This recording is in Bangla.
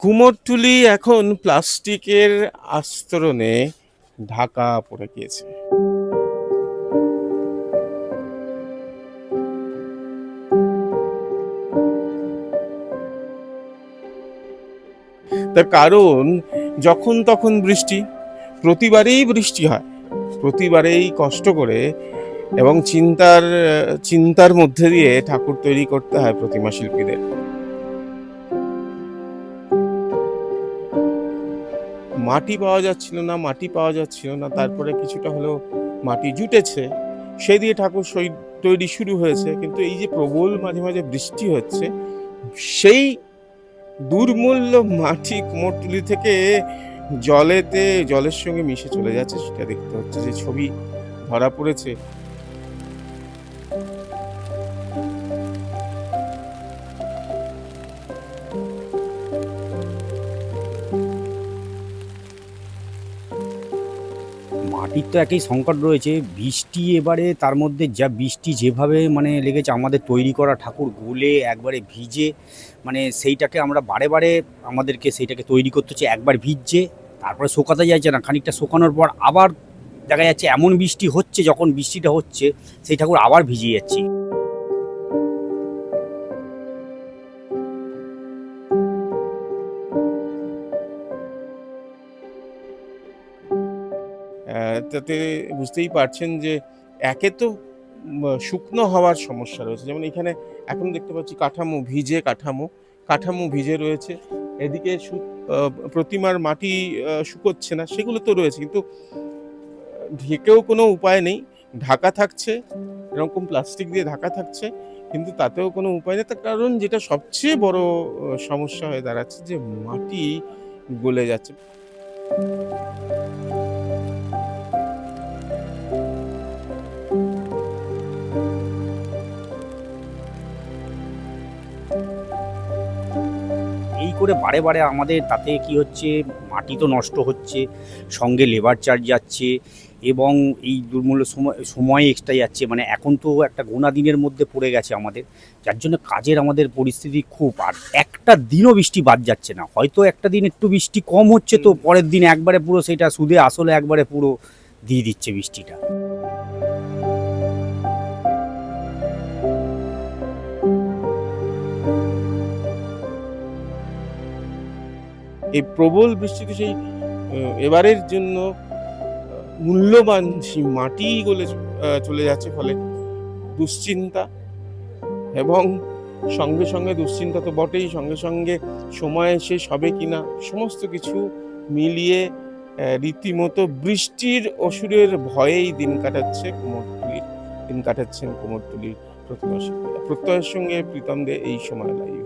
কুমোরটুলি এখন প্লাস্টিকের আস্তরণে ঢাকা পড়ে গিয়েছে। তার কারণ যখন তখন বৃষ্টি, প্রতিবারেই বৃষ্টি হয়, প্রতিবারেই কষ্ট করে এবং চিন্তার মধ্যে দিয়ে ঠাকুর তৈরি করতে হয় প্রতিমা শিল্পীদের। মাটি পাওয়া যাচ্ছিল না, তারপরে কিছুটা হলেও মাটি জুটেছে, সেই দিয়ে ঠাকুর তৈরি শুরু হয়েছে। কিন্তু এই যে প্রবল মাঝে মাঝে বৃষ্টি হচ্ছে, সেই দুর্মূল্য মাটি কুমোরটুলি থেকে জলের সঙ্গে মিশে চলে যাচ্ছে, সেটা দেখতে হচ্ছে। যে ছবি ধরা পড়েছে, মাটির তো একই সংকট রয়েছে। বৃষ্টি এবারে তার মধ্যে যা বৃষ্টি যেভাবে লেগেছে, আমাদের তৈরি করা ঠাকুর গলে একবারে ভিজে, সেইটাকে আমরা বারে আমাদেরকে সেইটাকে তৈরি করতে হচ্ছে। একবার ভিজছে, তারপরে শোকাতে যাচ্ছে না, খানিকটা শোকানোর পর আবার দেখা যাচ্ছে এমন বৃষ্টি হচ্ছে, যখন বৃষ্টিটা হচ্ছে সেই ঠাকুর আবার ভিজে যাচ্ছে। তাতে বুঝতেই পারছেন যে একে তো শুকনো হওয়ার সমস্যা রয়েছে। যেমন এখানে এখন দেখতে পাচ্ছি কাঠামো ভিজে রয়েছে। এদিকে প্রতিমার মাটি শুকোচ্ছে না, সেগুলো তো রয়েছে, কিন্তু ঢেকেও কোনো উপায় নেই। ঢাকা থাকছে, এরকম প্লাস্টিক দিয়ে ঢাকা থাকছে, কিন্তু তাতেও কোনো উপায় নেই। তার কারণ যেটা সবচেয়ে বড় সমস্যা হয়ে দাঁড়াচ্ছে, যে মাটি গলে যাচ্ছে। এই করে বারে আমাদের তাতে কি হচ্ছে, মাটি তো নষ্ট হচ্ছে, সঙ্গে লেবার চার্জ যাচ্ছে, এবং এই দুর্মূল্য সময় এক্সট্রা যাচ্ছে। এখন তো একটা গোনা দিনের মধ্যে পড়ে গেছে আমাদের, যার জন্য কাজের আমাদের পরিস্থিতি খুব। আর একটা দিনও বৃষ্টি বাদ যাচ্ছে না। হয়তো একটা দিন একটু বৃষ্টি কম হচ্ছে, তো পরের দিন একবারে পুরো সেটা সুদে আসলে একবারে পুরো দিয়ে দিচ্ছে বৃষ্টিটা। এই প্রবল বৃষ্টিতে সেই এবারের জন্য মূল্যবান সেই মাটি গলে চলে যাচ্ছে, ফলে দুশ্চিন্তা, এবং সঙ্গে সঙ্গে দুশ্চিন্তা তো বটেই, সঙ্গে সঙ্গে সময় শেষ হবে কিনা, সমস্ত কিছু মিলিয়ে রীতিমতো বৃষ্টির অসুরের ভয়েই দিন কাটাচ্ছেন কুমোরটুলির প্রতিমা শিল্পীরা। প্রত্যয়ের সঙ্গে প্রীতম দে, এই সময় লাইভ।